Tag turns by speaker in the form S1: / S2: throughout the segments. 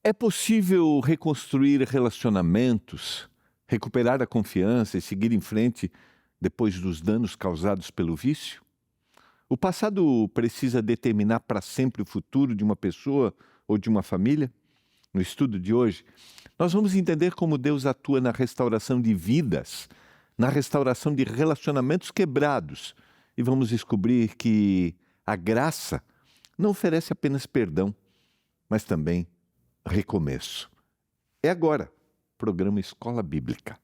S1: É possível reconstruir relacionamentos, recuperar a confiança e seguir em frente depois dos danos causados pelo vício? O passado precisa determinar para sempre o futuro de uma pessoa ou de uma família? No estudo de hoje, nós vamos entender como Deus atua na restauração de vidas, na restauração de relacionamentos quebrados, e vamos descobrir que a graça não oferece apenas perdão, mas também recomeço. É agora, programa Escola Bíblica.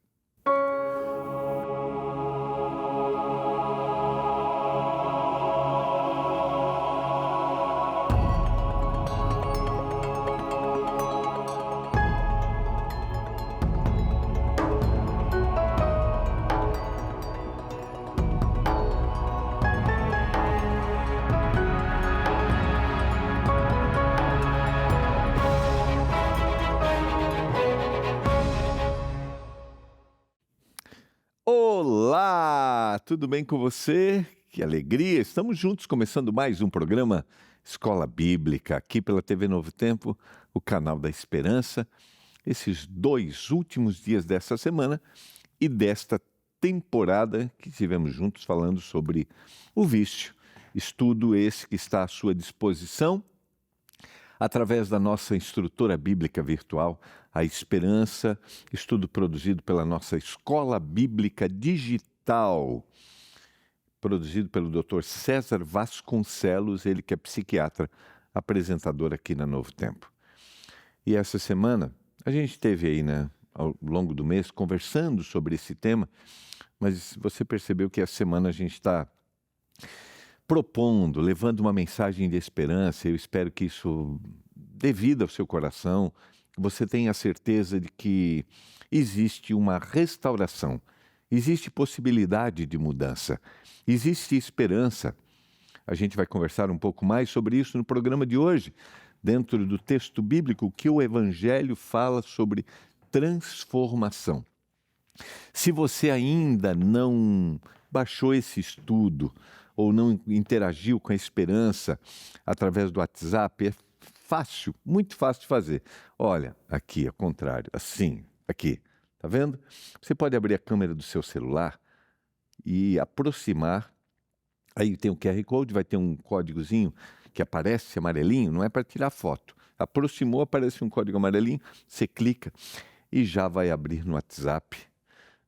S1: Olá, tudo bem com você? Que alegria! Estamos juntos começando mais um programa Escola Bíblica, aqui pela TV Novo Tempo, o canal da Esperança. Esses 2 últimos dias dessa semana e desta temporada que tivemos juntos falando sobre o vício. Estudo esse que está à sua disposição através da nossa instrutora bíblica virtual, a Esperança, estudo produzido pela nossa Escola Bíblica Digital, produzido pelo Dr. César Vasconcelos, ele que é psiquiatra, apresentador aqui na Novo Tempo. E essa semana, a gente esteve aí, ao longo do mês, conversando sobre esse tema, mas você percebeu que essa semana a gente está propondo, levando uma mensagem de esperança. Eu espero que isso dê vida ao seu coração, que você tenha a certeza de que existe uma restauração, existe possibilidade de mudança, existe esperança. A gente vai conversar um pouco mais sobre isso no programa de hoje, dentro do texto bíblico que o Evangelho fala sobre transformação. Se você ainda não baixou esse estudo ou não interagiu com a Esperança através do WhatsApp, é fácil, muito fácil de fazer. Olha, aqui, ao contrário, assim, aqui, tá vendo? Você pode abrir a câmera do seu celular e aproximar. Aí tem o QR Code, vai ter um códigozinho que aparece amarelinho, não é para tirar foto. Aproximou, aparece um código amarelinho, você clica e já vai abrir no WhatsApp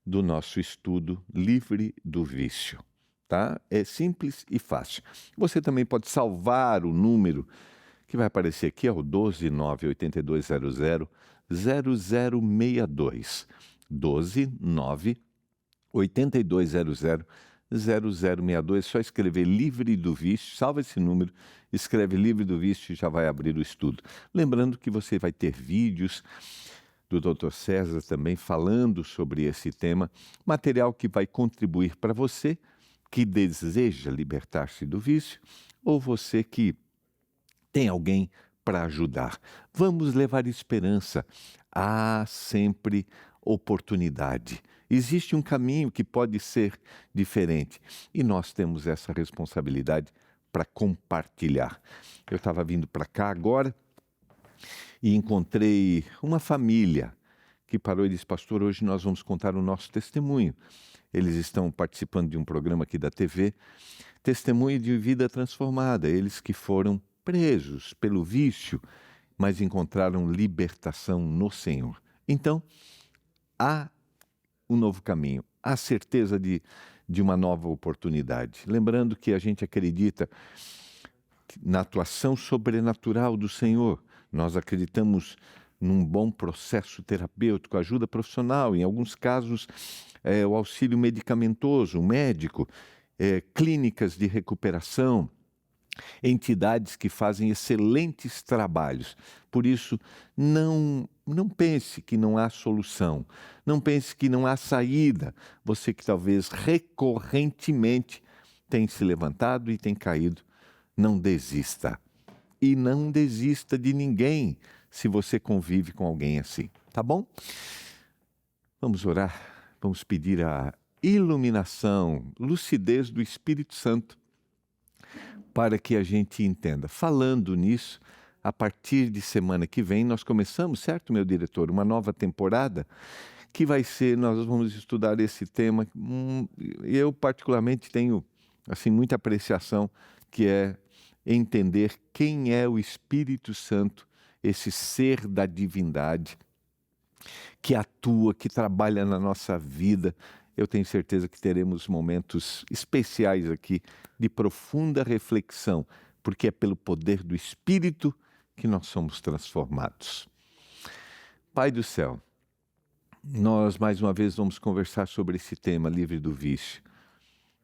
S1: do nosso estudo Livre do Vício, tá? É simples e fácil. Você também pode salvar o número que vai aparecer aqui, é o 12982000062. 12982000062. É só escrever Livre do Vício, salva esse número, escreve Livre do Vício e já vai abrir o estudo. Lembrando que você vai ter vídeos do Dr. César também falando sobre esse tema, material que vai contribuir para você que deseja libertar-se do vício ou você que tem alguém para ajudar. Vamos levar esperança. Há sempre oportunidade. Existe um caminho que pode ser diferente e nós temos essa responsabilidade para compartilhar. Eu estava vindo para cá agora e encontrei uma família que parou e disse: pastor, hoje nós vamos contar o nosso testemunho. Eles estão participando de um programa aqui da TV, Testemunho de Vida Transformada. Eles que foram presos pelo vício, mas encontraram libertação no Senhor. Então, há um novo caminho, há certeza de uma nova oportunidade. Lembrando que a gente acredita na atuação sobrenatural do Senhor. Nós acreditamos num bom processo terapêutico, ajuda profissional, em alguns casos o auxílio medicamentoso, médico, clínicas de recuperação, entidades que fazem excelentes trabalhos. Por isso, não pense que não há solução, não pense que não há saída. Você que talvez recorrentemente tem se levantado e tem caído, não desista. E não desista de ninguém se você convive com alguém assim, tá bom? Vamos orar, vamos pedir a iluminação, lucidez do Espírito Santo para que a gente entenda. Falando nisso, a partir de semana que vem, nós começamos, certo, meu diretor, uma nova temporada que vai ser, nós vamos estudar esse tema. Eu particularmente tenho assim muita apreciação, que é entender quem é o Espírito Santo, esse ser da divindade, que atua, que trabalha na nossa vida. Eu tenho certeza que teremos momentos especiais aqui de profunda reflexão, porque é pelo poder do Espírito que nós somos transformados. Pai do céu, nós mais uma vez vamos conversar sobre esse tema, livre do vício.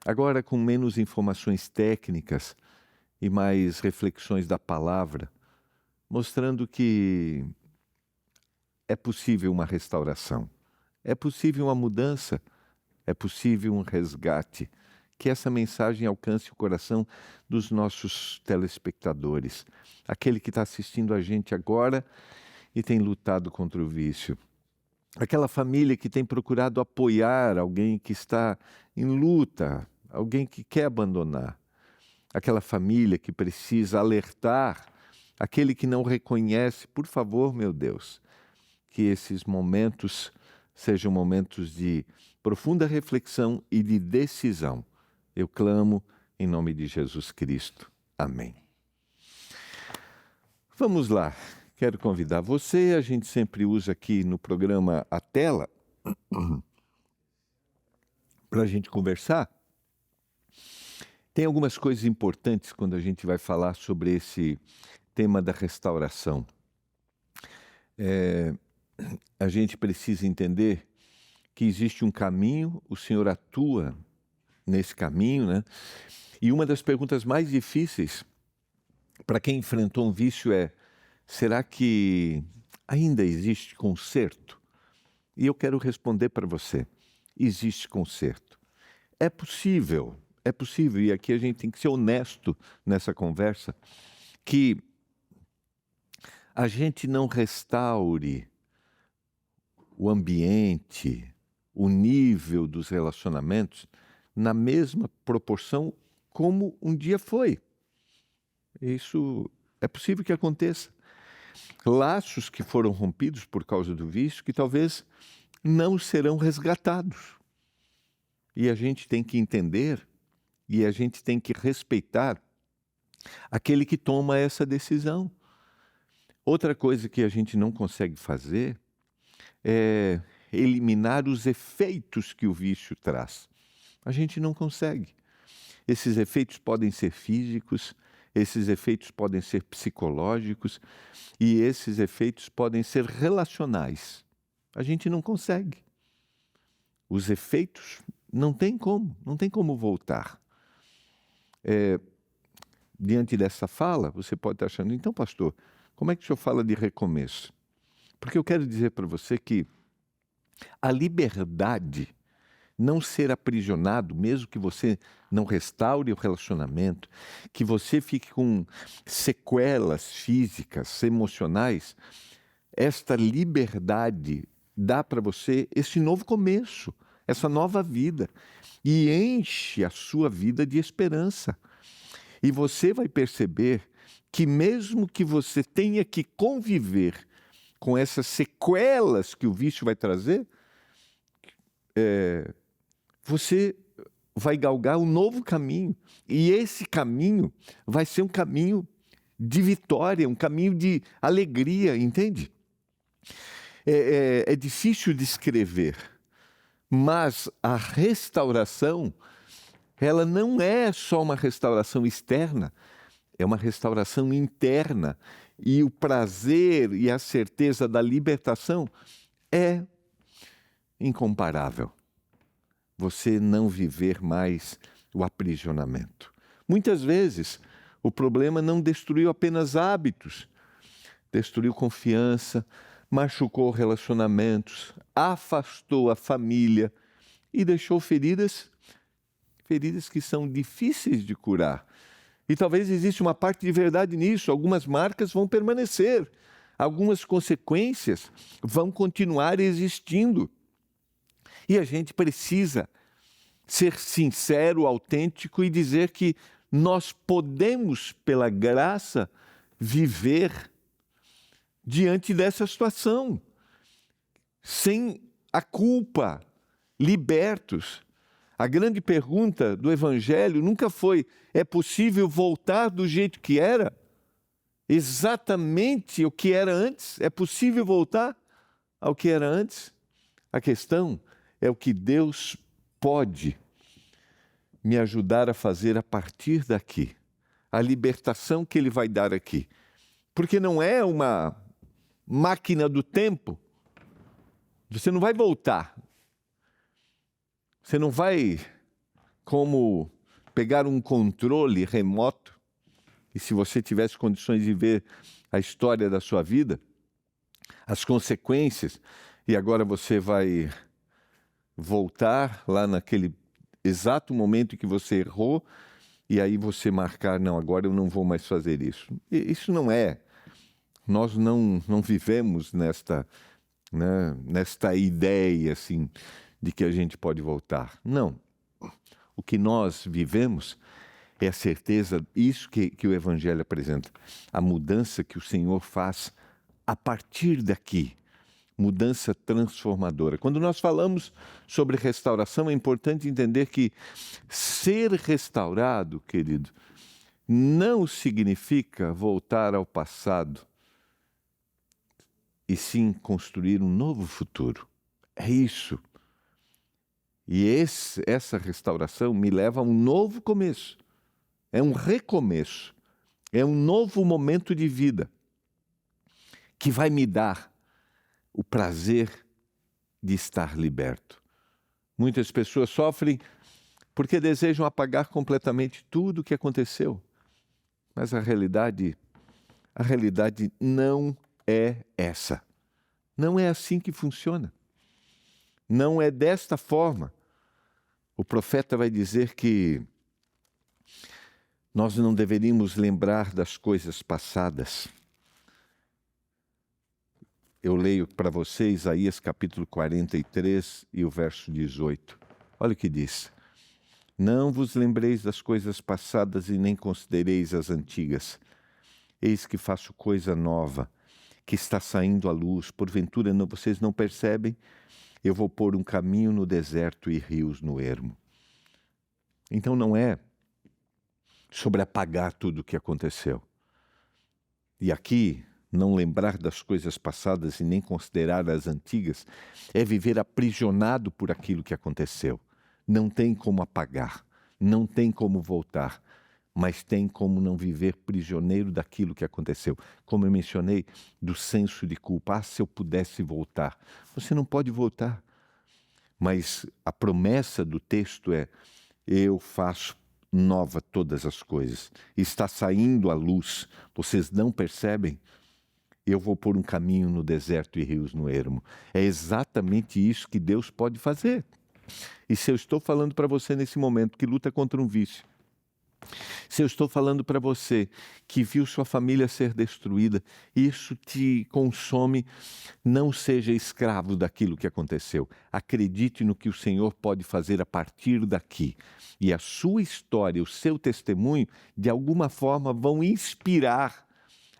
S1: Agora com menos informações técnicas e mais reflexões da palavra, mostrando que é possível uma restauração, é possível uma mudança, é possível um resgate. Que essa mensagem alcance o coração dos nossos telespectadores, aquele que está assistindo a gente agora e tem lutado contra o vício. Aquela família que tem procurado apoiar alguém que está em luta, alguém que quer abandonar. Aquela família que precisa alertar aquele que não reconhece. Por favor, meu Deus, que esses momentos sejam momentos de profunda reflexão e de decisão. Eu clamo em nome de Jesus Cristo. Amém. Vamos lá. Quero convidar você, a gente sempre usa aqui no programa a tela para a gente conversar. Tem algumas coisas importantes quando a gente vai falar sobre esse tema da restauração. A gente precisa entender que existe um caminho, o Senhor atua nesse caminho, né? E uma das perguntas mais difíceis para quem enfrentou um vício é: será que ainda existe conserto? E eu quero responder para você: existe conserto. É possível, e aqui a gente tem que ser honesto nessa conversa, que a gente não restaure o ambiente, o nível dos relacionamentos na mesma proporção como um dia foi. Isso é possível que aconteça. Laços que foram rompidos por causa do vício que talvez não serão resgatados. E a gente tem que entender e a gente tem que respeitar aquele que toma essa decisão. Outra coisa que a gente não consegue fazer é eliminar os efeitos que o vício traz. A gente não consegue. Esses efeitos podem ser físicos, esses efeitos podem ser psicológicos e esses efeitos podem ser relacionais. A gente não consegue. Os efeitos não tem como voltar. Diante dessa fala, você pode estar achando: então, pastor, como é que o senhor fala de recomeço? Porque eu quero dizer para você que a liberdade, não ser aprisionado, mesmo que você não restaure o relacionamento, que você fique com sequelas físicas, emocionais, esta liberdade dá para você esse novo começo, essa nova vida, e enche a sua vida de esperança. E você vai perceber que mesmo que você tenha que conviver com essas sequelas que o vício vai trazer, você vai galgar um novo caminho. E esse caminho vai ser um caminho de vitória, um caminho de alegria, entende? É difícil descrever, mas a restauração, ela não é só uma restauração externa, é uma restauração interna. E o prazer e a certeza da libertação é incomparável. Você não viver mais o aprisionamento. Muitas vezes, o problema não destruiu apenas hábitos, destruiu confiança, machucou relacionamentos, afastou a família e deixou feridas que são difíceis de curar. E talvez exista uma parte de verdade nisso. Algumas marcas vão permanecer, algumas consequências vão continuar existindo. E a gente precisa ser sincero, autêntico e dizer que nós podemos, pela graça, viver diante dessa situação, sem a culpa, libertos. A grande pergunta do Evangelho nunca foi: é possível voltar do jeito que era? Exatamente o que era antes? É possível voltar ao que era antes? A questão é o que Deus pode me ajudar a fazer a partir daqui. A libertação que Ele vai dar aqui. Porque não é uma máquina do tempo. Você não vai voltar. Você não vai, como pegar um controle remoto, e se você tivesse condições de ver a história da sua vida, as consequências, e agora você vai voltar lá naquele exato momento em que você errou, e aí você marcar: não, agora eu não vou mais fazer isso. Isso não é. Nós não vivemos nesta ideia assim, de que a gente pode voltar. Não. O que nós vivemos é a certeza, isso que o Evangelho apresenta, a mudança que o Senhor faz a partir daqui, mudança transformadora. Quando nós falamos sobre restauração, é importante entender que ser restaurado, querido, não significa voltar ao passado, e sim construir um novo futuro. É isso. E essa restauração me leva a um novo começo. É um recomeço. É um novo momento de vida que vai me dar o prazer de estar liberto. Muitas pessoas sofrem porque desejam apagar completamente tudo o que aconteceu. Mas a realidade não é essa. Não é assim que funciona. Não é desta forma. O profeta vai dizer que nós não deveríamos lembrar das coisas passadas. Eu leio para vocês Isaías capítulo 43 e o verso 18. Olha o que diz. Não vos lembreis das coisas passadas e nem considereis as antigas. Eis que faço coisa nova, que está saindo à luz. Porventura vocês não percebem? Eu vou pôr um caminho no deserto e rios no ermo. Então não é sobre apagar tudo o que aconteceu. E aqui, não lembrar das coisas passadas e nem considerar as antigas, é viver aprisionado por aquilo que aconteceu. Não tem como apagar, não tem como voltar, mas tem como não viver prisioneiro daquilo que aconteceu. Como eu mencionei, do senso de culpa. Se eu pudesse voltar. Você não pode voltar. Mas a promessa do texto é: eu faço nova todas as coisas. Está saindo à luz. Vocês não percebem? Eu vou pôr um caminho no deserto e rios no ermo. É exatamente isso que Deus pode fazer. E se eu estou falando para você nesse momento que luta contra um vício, se eu estou falando para você que viu sua família ser destruída, isso te consome, não seja escravo daquilo que aconteceu. Acredite no que o Senhor pode fazer a partir daqui. E a sua história, o seu testemunho, de alguma forma vão inspirar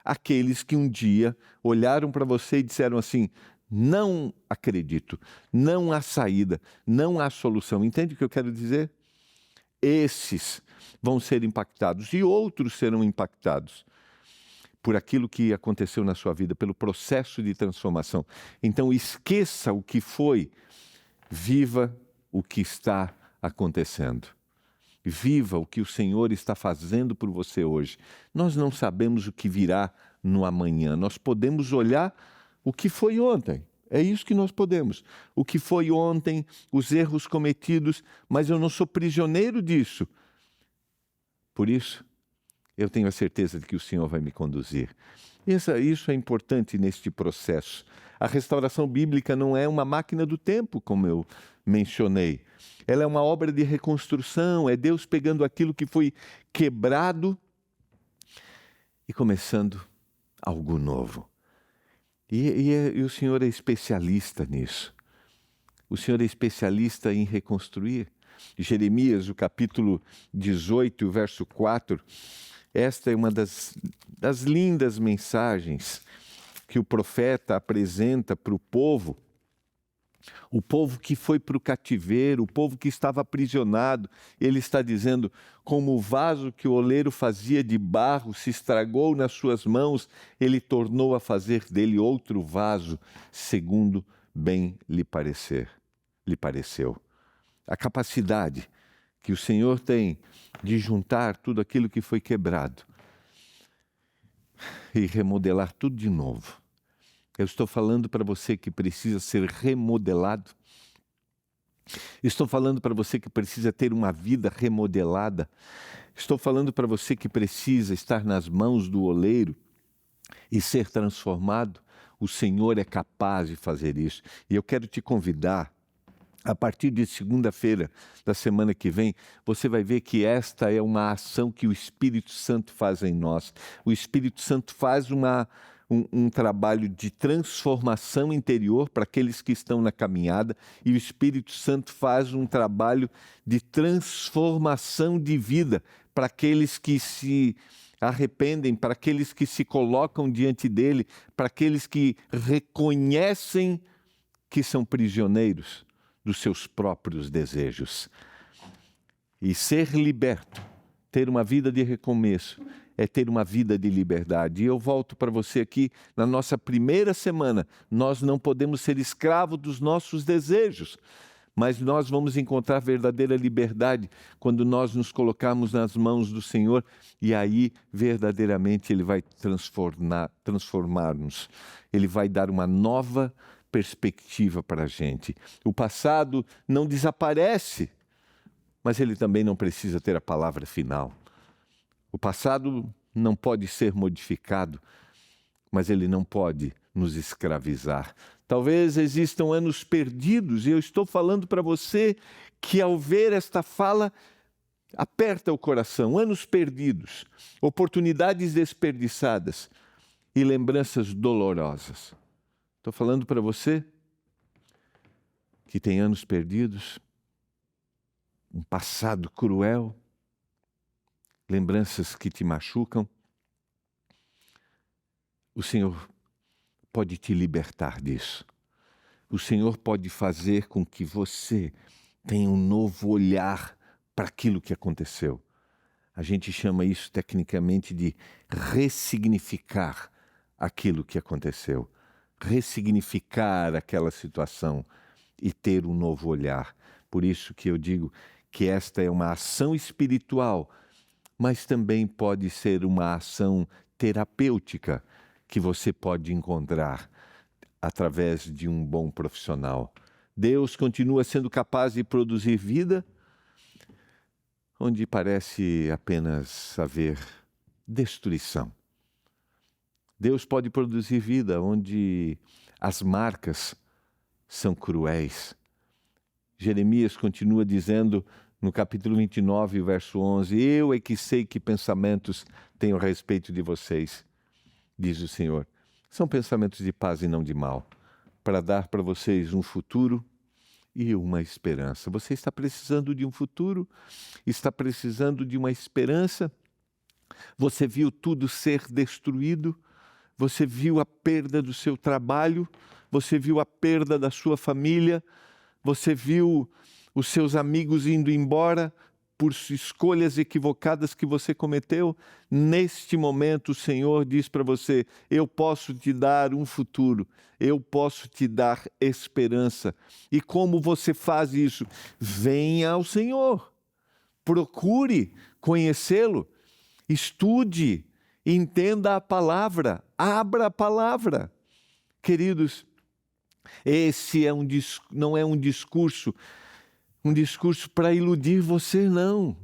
S1: aqueles que um dia olharam para você e disseram assim: não acredito, não há saída, não há solução. Entende o que eu quero dizer? Esses vão ser impactados e outros serão impactados por aquilo que aconteceu na sua vida, pelo processo de transformação. Então esqueça o que foi, viva o que está acontecendo. Viva o que o Senhor está fazendo por você hoje. Nós não sabemos o que virá no amanhã, nós podemos olhar o que foi ontem. É isso que nós podemos. O que foi ontem, os erros cometidos, mas eu não sou prisioneiro disso. Por isso, eu tenho a certeza de que o Senhor vai me conduzir. Isso é importante neste processo. A restauração bíblica não é uma máquina do tempo, como eu mencionei. Ela é uma obra de reconstrução, é Deus pegando aquilo que foi quebrado e começando algo novo. E o Senhor é especialista nisso. O Senhor é especialista em reconstruir. Jeremias, o capítulo 18, verso 4, esta é uma das lindas mensagens que o profeta apresenta para o povo que foi para o cativeiro, o povo que estava aprisionado. Ele está dizendo: como o vaso que o oleiro fazia de barro se estragou nas suas mãos, ele tornou a fazer dele outro vaso, segundo bem lhe pareceu. A capacidade que o Senhor tem de juntar tudo aquilo que foi quebrado e remodelar tudo de novo. Eu estou falando para você que precisa ser remodelado. Estou falando para você que precisa ter uma vida remodelada. Estou falando para você que precisa estar nas mãos do oleiro e ser transformado. O Senhor é capaz de fazer isso. E eu quero te convidar, a partir de segunda-feira da semana que vem, você vai ver que esta é uma ação que o Espírito Santo faz em nós. O Espírito Santo faz um trabalho de transformação interior para aqueles que estão na caminhada, e o Espírito Santo faz um trabalho de transformação de vida para aqueles que se arrependem, para aqueles que se colocam diante dele, para aqueles que reconhecem que são prisioneiros dos seus próprios desejos. E ser liberto, ter uma vida de recomeço, é ter uma vida de liberdade. E eu volto para você aqui, na nossa primeira semana, nós não podemos ser escravos dos nossos desejos, mas nós vamos encontrar verdadeira liberdade quando nós nos colocarmos nas mãos do Senhor, e aí verdadeiramente Ele vai transformar-nos. Ele vai dar uma nova perspectiva para a gente. O passado não desaparece, mas ele também não precisa ter a palavra final. O passado não pode ser modificado, mas ele não pode nos escravizar. Talvez existam anos perdidos, e eu estou falando para você que, ao ver esta fala, aperta o coração. Anos perdidos, oportunidades desperdiçadas e lembranças dolorosas. Estou falando para você que tem anos perdidos, um passado cruel, lembranças que te machucam. O Senhor pode te libertar disso. O Senhor pode fazer com que você tenha um novo olhar para aquilo que aconteceu. A gente chama isso tecnicamente de ressignificar aquilo que aconteceu. Ressignificar aquela situação e ter um novo olhar. Por isso que eu digo que esta é uma ação espiritual, mas também pode ser uma ação terapêutica que você pode encontrar através de um bom profissional. Deus continua sendo capaz de produzir vida onde parece apenas haver destruição. Deus pode produzir vida onde as marcas são cruéis. Jeremias continua dizendo no capítulo 29, verso 11, eu é que sei que pensamentos tenho a respeito de vocês, diz o Senhor. São pensamentos de paz e não de mal, para dar para vocês um futuro e uma esperança. Você está precisando de um futuro? Está precisando de uma esperança? Você viu tudo ser destruído? Você viu a perda do seu trabalho? Você viu a perda da sua família? Você viu os seus amigos indo embora por escolhas equivocadas que você cometeu? Neste momento o Senhor diz para você, eu posso te dar um futuro, eu posso te dar esperança. E como você faz isso? Venha ao Senhor, procure conhecê-lo, estude, entenda a palavra, abra a palavra. Queridos, esse não é um discurso para iludir você, não.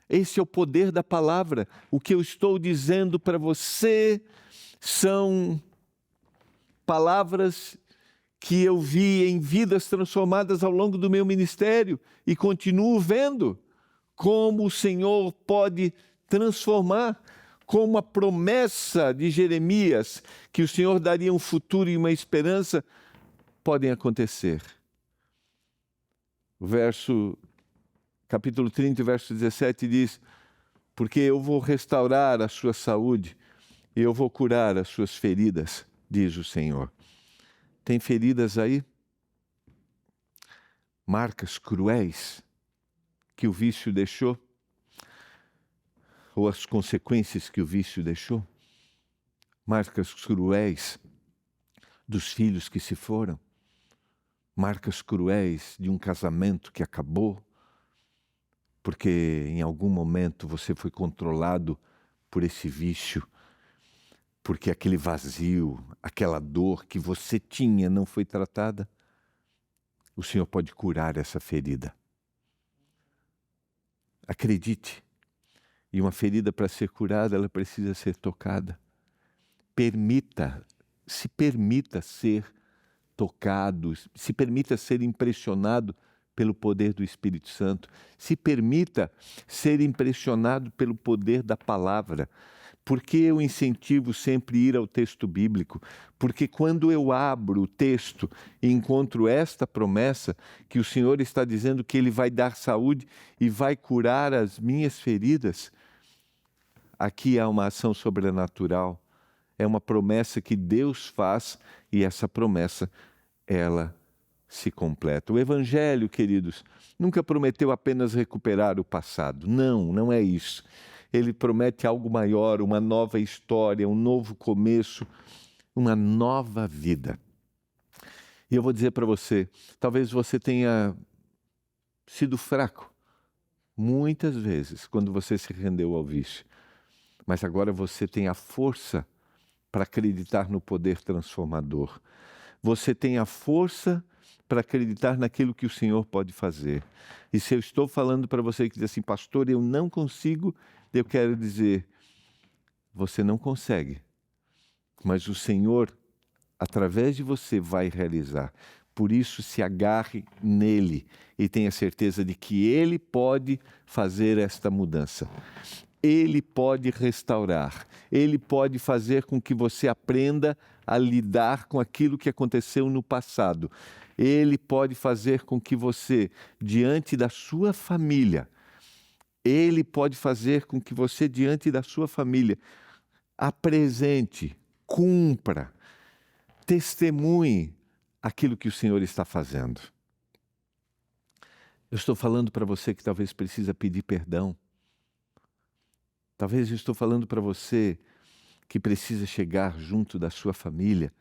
S1: Esse é o poder da palavra. O que eu estou dizendo para você são palavras que eu vi em vidas transformadas ao longo do meu ministério e continuo vendo como o Senhor pode transformar, como a promessa de Jeremias, que o Senhor daria um futuro e uma esperança, podem acontecer. Capítulo 30, verso 17 diz, porque eu vou restaurar a sua saúde e eu vou curar as suas feridas, diz o Senhor. Tem feridas aí? Marcas cruéis que o vício deixou? Ou as consequências que o vício deixou? Marcas cruéis dos filhos que se foram? Marcas cruéis de um casamento que acabou? Porque em algum momento você foi controlado por esse vício, porque aquele vazio, aquela dor que você tinha não foi tratada? O Senhor pode curar essa ferida. Acredite, e uma ferida para ser curada, ela precisa ser tocada. Se permita ser tocado, se permita ser impressionado pelo poder do Espírito Santo, se permita ser impressionado pelo poder da palavra. Porque eu incentivo sempre ir ao texto bíblico? Porque quando eu abro o texto e encontro esta promessa, que o Senhor está dizendo que Ele vai dar saúde e vai curar as minhas feridas, aqui há uma ação sobrenatural. É uma promessa que Deus faz e essa promessa, ela se completa. O Evangelho, queridos, nunca prometeu apenas recuperar o passado. Não, não é isso. Ele promete algo maior, uma nova história, um novo começo, uma nova vida. E eu vou dizer para você, talvez você tenha sido fraco muitas vezes quando você se rendeu ao vício, mas agora você tem a força para acreditar no poder transformador. Você tem a força para acreditar naquilo que o Senhor pode fazer. E se eu estou falando para você que diz assim, pastor, eu não consigo, eu quero dizer, você não consegue, mas o Senhor, através de você, vai realizar. Por isso, se agarre nele e tenha certeza de que Ele pode fazer esta mudança. Ele pode restaurar, Ele pode fazer com que você aprenda a lidar com aquilo que aconteceu no passado. Ele pode fazer com que você, diante da sua família, Ele pode fazer com que você, diante da sua família, apresente, cumpra, testemunhe aquilo que o Senhor está fazendo. Eu estou falando para você que talvez precisa pedir perdão. Talvez eu estou falando para você que precisa chegar junto da sua família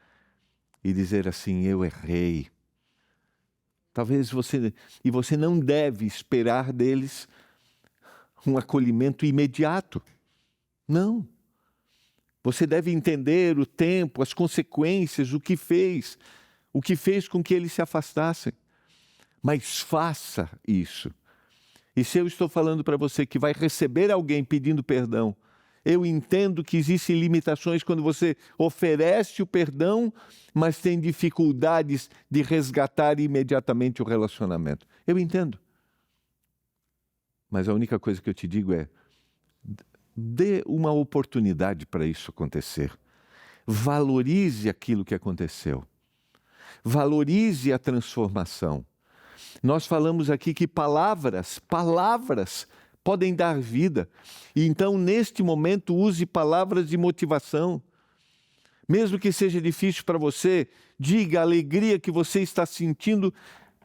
S1: e dizer assim, eu errei. Talvez você não deve esperar deles um acolhimento imediato. Não. Você deve entender o tempo, as consequências, o que fez com que eles se afastassem. Mas faça isso. E se eu estou falando para você que vai receber alguém pedindo perdão, eu entendo que existem limitações quando você oferece o perdão, mas tem dificuldades de resgatar imediatamente o relacionamento. Eu entendo. Mas a única coisa que eu te digo é, dê uma oportunidade para isso acontecer. Valorize aquilo que aconteceu. Valorize a transformação. Nós falamos aqui que palavras podem dar vida. E então, neste momento, use palavras de motivação. Mesmo que seja difícil para você, diga a alegria que você está sentindo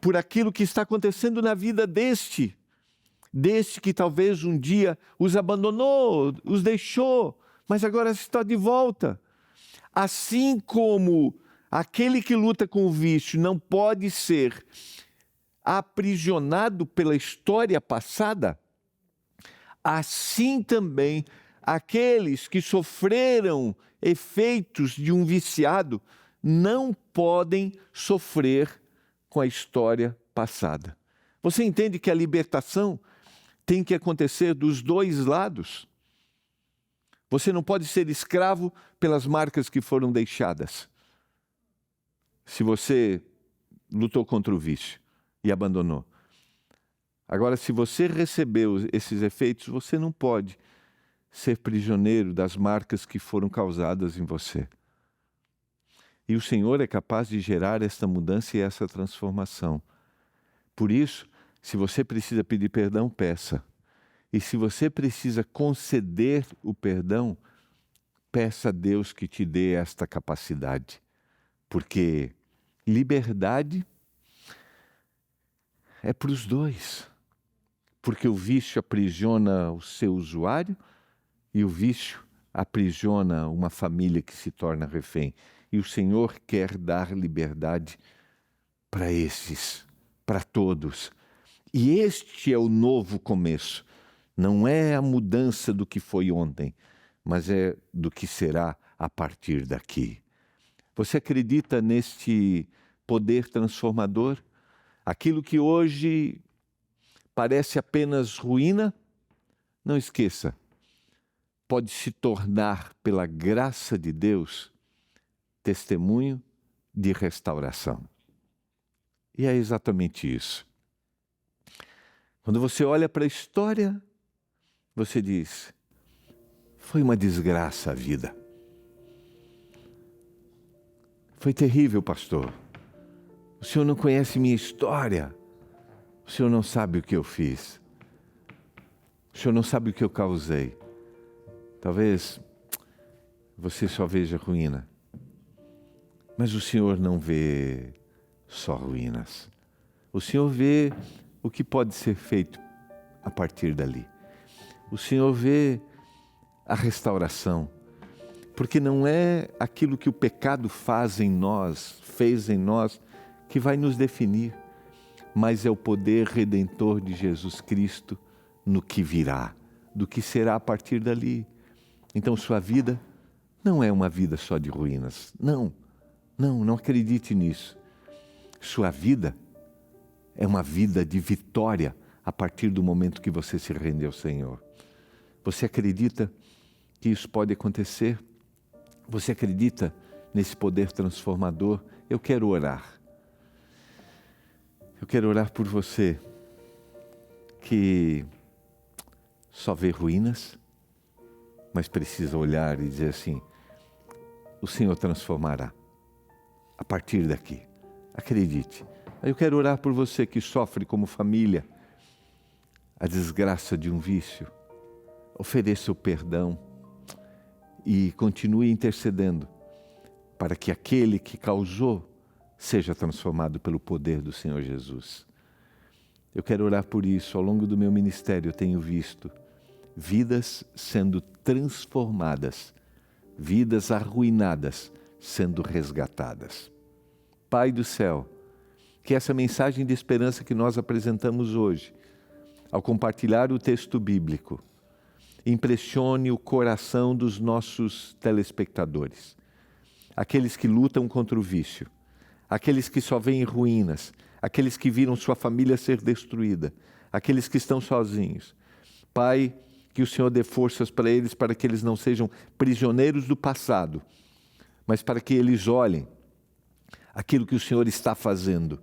S1: por aquilo que está acontecendo na vida deste que talvez um dia os abandonou, os deixou, mas agora está de volta. Assim como aquele que luta com o vício não pode ser aprisionado pela história passada, assim também aqueles que sofreram efeitos de um viciado não podem sofrer com a história passada. Você entende que a libertação tem que acontecer dos dois lados? Você não pode ser escravo pelas marcas que foram deixadas. Se você lutou contra o vício e abandonou. Agora, se você recebeu esses efeitos, você não pode ser prisioneiro das marcas que foram causadas em você. E o Senhor é capaz de gerar esta mudança e essa transformação. Por isso, se você precisa pedir perdão, peça. E se você precisa conceder o perdão, peça a Deus que te dê esta capacidade, porque liberdade é para os dois, porque o vício aprisiona o seu usuário e o vício aprisiona uma família que se torna refém. E o Senhor quer dar liberdade para esses, para todos. E este é o novo começo. Não é a mudança do que foi ontem, mas é do que será a partir daqui. Você acredita neste poder transformador? Aquilo que hoje parece apenas ruína, não esqueça, pode se tornar, pela graça de Deus, testemunho de restauração. E é exatamente isso. Quando você olha para a história, você diz, foi uma desgraça a vida. Foi terrível, pastor. O senhor não conhece minha história. O senhor não sabe o que eu fiz. O senhor não sabe o que eu causei. Talvez você só veja ruína. Mas o senhor não vê só ruínas. O senhor vê o que pode ser feito a partir dali. O Senhor vê a restauração, porque não é aquilo que o pecado fez em nós, que vai nos definir, mas é o poder redentor de Jesus Cristo no que virá, do que será a partir dali. Então sua vida não é uma vida só de ruínas. Não acredite nisso. Sua vida é uma vida de vitória a partir do momento que você se rende ao Senhor. Você acredita que isso pode acontecer? Você acredita nesse poder transformador? Eu quero orar. Eu quero orar por você que só vê ruínas, mas precisa olhar e dizer assim, o Senhor transformará a partir daqui. Acredite. Eu quero orar por você que sofre como família a desgraça de um vício. Ofereça o perdão e continue intercedendo para que aquele que causou seja transformado pelo poder do Senhor Jesus. Eu quero orar por isso. Ao longo do meu ministério eu tenho visto vidas sendo transformadas, vidas arruinadas sendo resgatadas. Pai do céu, que essa mensagem de esperança que nós apresentamos hoje, ao compartilhar o texto bíblico, impressione o coração dos nossos telespectadores, aqueles que lutam contra o vício, aqueles que só veem ruínas, aqueles que viram sua família ser destruída, aqueles que estão sozinhos. Pai, que o Senhor dê forças para eles, para que eles não sejam prisioneiros do passado, mas para que eles olhem aquilo que o Senhor está fazendo.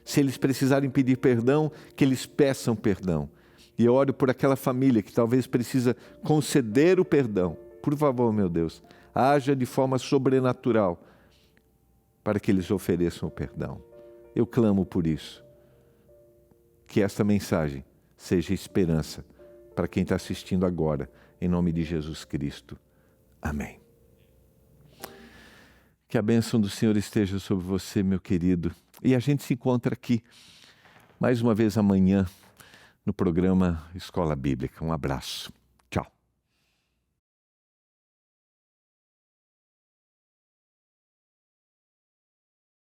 S1: Se eles precisarem pedir perdão, que eles peçam perdão. E eu oro por aquela família que talvez precisa conceder o perdão. Por favor, meu Deus, haja de forma sobrenatural para que eles ofereçam o perdão. Eu clamo por isso. Que esta mensagem seja esperança para quem está assistindo agora, em nome de Jesus Cristo. Amém. Que a bênção do Senhor esteja sobre você, meu querido. E a gente se encontra aqui, mais uma vez amanhã, no programa Escola Bíblica. Um abraço.